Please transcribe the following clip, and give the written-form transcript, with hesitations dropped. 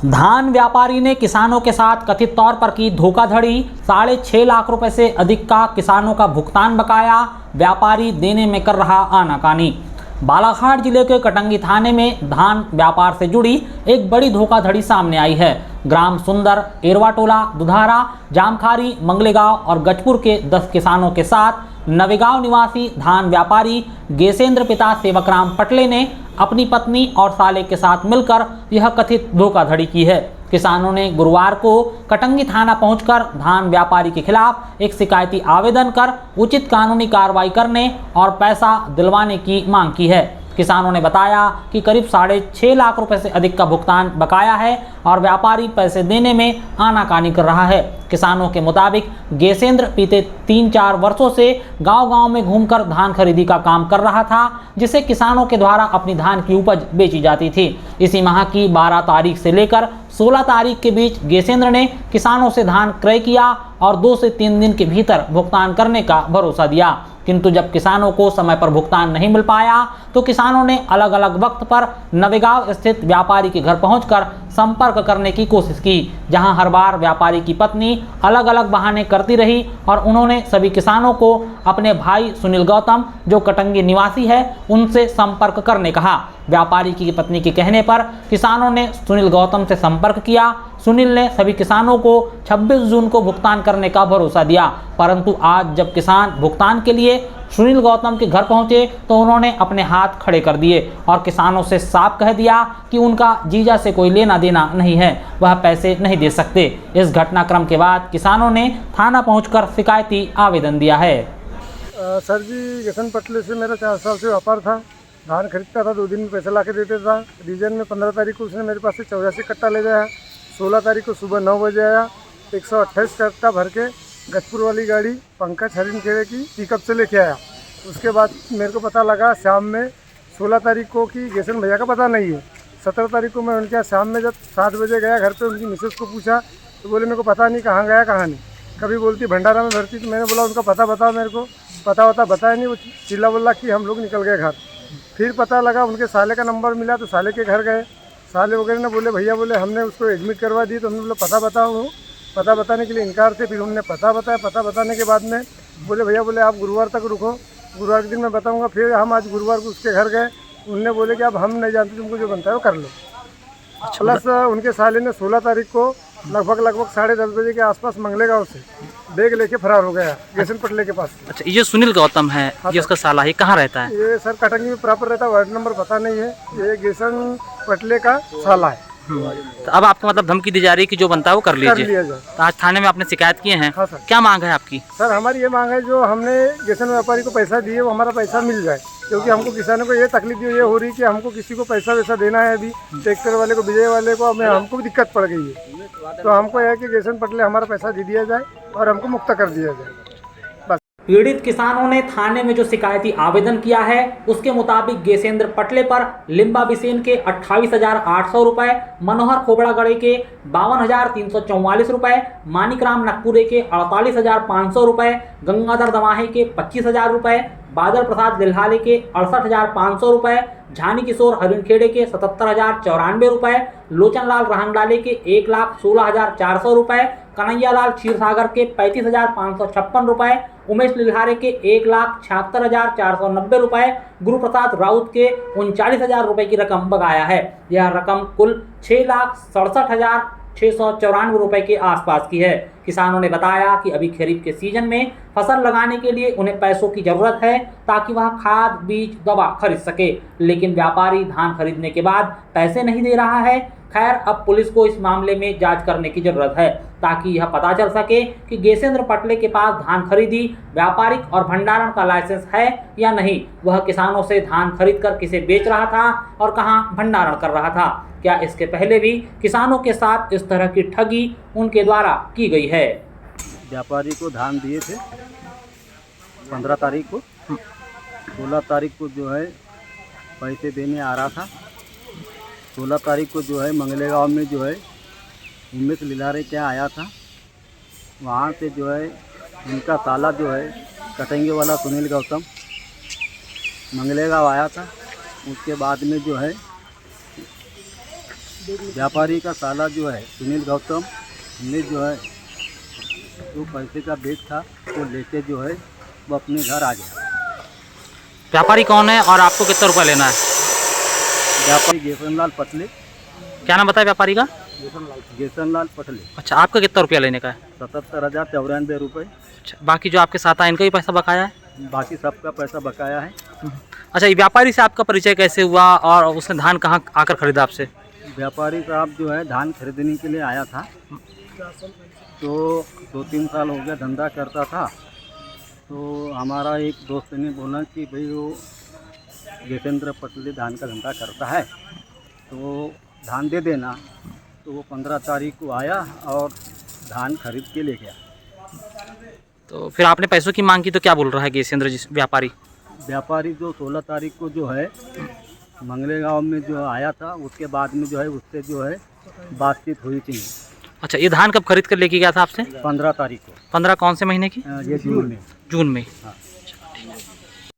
धान व्यापारी ने किसानों के साथ कथित तौर पर की धोखाधड़ी। 6.5 लाख रुपए से अधिक का किसानों का भुगतान बकाया, व्यापारी देने में कर रहा आनाकानी। बालाघाट जिले के कटंगी थाने में धान व्यापार से जुड़ी एक बड़ी धोखाधड़ी सामने आई है। ग्राम सुंदर, एरवाटोला, दुधारा, जामखारी, मंगलेगांव और गजपुर के 10 किसानों के साथ नवेगांव निवासी धान व्यापारी गेसेंद्र पिता सेवकराम पटले ने अपनी पत्नी और साले के साथ मिलकर यह कथित धोखाधड़ी की है। किसानों ने गुरुवार को कटंगी थाना पहुंचकर धान व्यापारी के खिलाफ एक शिकायती आवेदन कर उचित कानूनी कार्रवाई करने और पैसा दिलवाने की मांग की है। किसानों ने बताया कि करीब 6.5 लाख रुपए से अधिक का भुगतान बकाया है और व्यापारी पैसे देने में आनाकानी कर रहा है। किसानों के मुताबिक गेसेंद्र बीते 3-4 वर्षों से गांव-गांव में घूमकर धान खरीदी का काम कर रहा था, जिसे किसानों के द्वारा अपनी धान की उपज बेची जाती थी। इसी माह की 12 तारीख से लेकर 16 तारीख के बीच गेसेंद्र ने किसानों से धान क्रय किया और 2 से 3 दिन के भीतर भुगतान करने का भरोसा दिया, किंतु जब किसानों को समय पर भुगतान नहीं मिल पाया तो किसानों ने अलग अलग वक्त पर नवेगांव स्थित व्यापारी के घर पहुंचकर संपर्क करने की कोशिश की, जहां हर बार व्यापारी की पत्नी अलग अलग बहाने करती रही और उन्होंने सभी किसानों को अपने भाई सुनील गौतम, जो कटंगी निवासी है, उनसे संपर्क करने कहा। व्यापारी की पत्नी के कहने पर किसानों ने सुनील गौतम से संपर्क किया। सुनील ने सभी किसानों को 26 जून को भुगतान करने का भरोसा दिया, परंतु आज जब किसान भुगतान के लिए सुनील गौतम के घर पहुंचे तो उन्होंने अपने हाथ खड़े कर दिए और किसानों से साफ कह दिया कि उनका जीजा से कोई लेना देना नहीं है, वह पैसे नहीं दे सकते। इस घटनाक्रम के बाद किसानों ने थाना पहुंचकर शिकायती आवेदन दिया है। सर जी, गेसन पटले से मेरा 4 साल से व्यापार था। धान खरीदता था, 2 दिन में पैसा ला के देता था। रीजन में 15 तारीख को उसने मेरे पास से 84 कट्टा ले गया। 16 तारीख को सुबह 9 बजे आया, 128 कट्टा भर के गजपुर वाली गाड़ी पंकज हरिनखेड़े की पिकअप से लेके आया। उसके बाद मेरे को पता लगा शाम में 16 तारीख को कि गेसन भैया का पता नहीं है। 17 तारीख को मैं उनके यहाँ शाम में जब 7 बजे गया घर पे, उनकी मिसेस को पूछा तो बोले मेरे को पता नहीं कहाँ गया कहाँ नहीं। कभी बोलती भंडारा में भर्ती, तो मैंने बोला उनका पता बताओ मेरे को। पता बताया नहीं। वो चिल्ला बोला कि हम लोग निकल गए घर। फिर पता लगा उनके साले का नंबर मिला तो साले के घर गए। साले वगैरह ने बोले भैया बोले हमने उसको एडमिट करवा दी। तो हमने बोला पता बताओ। पता बताने के लिए इनकार थे। फिर हमने पता बताया। पता बताने के बाद में बोले भैया बोले आप गुरुवार तक रुको, गुरुवार के दिन मैं बताऊंगा। फिर हम आज गुरुवार को उसके घर गए। उनने बोले कि अब हम नहीं जानते, तुमको जो बनता है वो कर लो। प्लस उनके साले ने 16 तारीख को लगभग 10:30 बजे के आसपास मंगलेगांव से बैग लेके फरार हो गया गेसन पटले के पास। अच्छा, ये सुनील गौतम है, हाँ, ये उसका साला है, कहाँ रहता है? ये सर कटंगी में प्रॉपर रहता है, वार्ड नंबर पता नहीं है। ये गेसन पटले का साला है। तो अब आपको मतलब धमकी दी जा रही है कि जो बनता है वो कर लीजिए। तो आज थाने में आपने शिकायत किए हैं। हाँ सर। क्या मांग है आपकी? सर हमारी ये मांग है, जो हमने गेसन व्यापारी को पैसा दिए वो हमारा पैसा मिल जाए, क्योंकि हमको किसानों को ये तकलीफ ये हो रही कि हमको किसी को पैसा वैसा देना है। अभी ट्रैक्टर वाले को, विजय वाले को, हमको भी दिक्कत पड़ गई है। तो हमको यह है कि गेसन पटले हमारा पैसा दे दिया जाए और हमको मुक्त कर दिया जाए। पीड़ित किसानों ने थाने में जो शिकायती आवेदन किया है उसके मुताबिक गेसेंद्र पटले पर लिम्बा बिसेन के 28,800 रुपए, मनोहर खोबड़ागढ़े के 52,344 रुपए, मानिकराम नकपुरे के 48,500 रुपए, गंगाधर दमाहे के 25,000 रुपए, बादल प्रसाद दिल्हाले के 68,500 रुपए, झानी किशोर हरिनखेड़े के 77,094 रुपए, लोचनलाल रहंगडाले के 1,16,400 रुपए, कन्हैयालाल क्षीरसागर के 35,556 रुपए, उमेश लिल्हारे के 1,76,490 रुपए, गुरुप्रसाद राउत के 39,000 रुपए की रकम बकाया है। यह रकम कुल 6,67,694 रुपए के आसपास की है। किसानों ने बताया कि अभी खरीफ के सीजन में फसल लगाने के लिए उन्हें पैसों की जरूरत है ताकि वह खाद, बीज, दवा खरीद सके, लेकिन व्यापारी धान खरीदने के बाद पैसे नहीं दे रहा है। खैर, अब पुलिस को इस मामले में जांच करने की जरूरत है ताकि यह पता चल सके कि गेसेंद्र पटले के पास धान खरीदी, व्यापारिक और भंडारण का लाइसेंस है या नहीं। वह किसानों से धान खरीदकर किसे बेच रहा था और कहां भंडारण कर रहा था। क्या इसके पहले भी किसानों के साथ इस तरह की ठगी उनके द्वारा की गई है? व्यापारी को धान दिए थे 15 तारीख को। 16 तारीख को जो है पैसे देने आ रहा था। 16 तारीख को जो है मंगलेगांव में जो है उमेश लिल्हारे क्या आया था। वहाँ से जो है उनका साला जो है कटेंगे वाला सुनील गौतम मंगलेगांव आया था। उसके बाद में जो है व्यापारी का साला जो है सुनील गौतम ने जो है जो पैसे का बैग था वो लेके जो है वो अपने घर आ गया। व्यापारी कौन है और आपको कितना रुपया लेना है? व्यापारी गेसनलाल पटले। क्या नाम बताया व्यापारी का? गेसनलाल पटले। अच्छा, आपका कितना रुपया लेने का है? 77,094 रुपये। अच्छा, बाकी जो आपके साथ आए इनका भी पैसा बकाया है? बाकी सबका पैसा बकाया है। अच्छा, ये व्यापारी से आपका परिचय कैसे हुआ और उसने धान कहाँ आकर खरीदा आपसे? व्यापारी साहब जो है धान खरीदने के लिए आया था, तो 2-3 साल हो गया धंधा करता था। तो हमारा एक दोस्त ने बोला कि भाई वो गेतेंद्र पटले धान का धंधा करता है तो धान दे देना। तो वो 15 तारीख को आया और धान खरीद के ले गया। तो फिर आपने पैसों की मांग की तो क्या बोल रहा है गेसेंद्र जी व्यापारी? व्यापारी जो 16 तारीख को जो है मंगले गांव में जो आया था, उसके बाद में जो है उससे जो है बातचीत हुई थी। अच्छा, ये धान कब खरीद कर लेके गया था आपसे? 15 तारीख को। 15 कौन से महीने की? ये जून में। जून में। हाँ।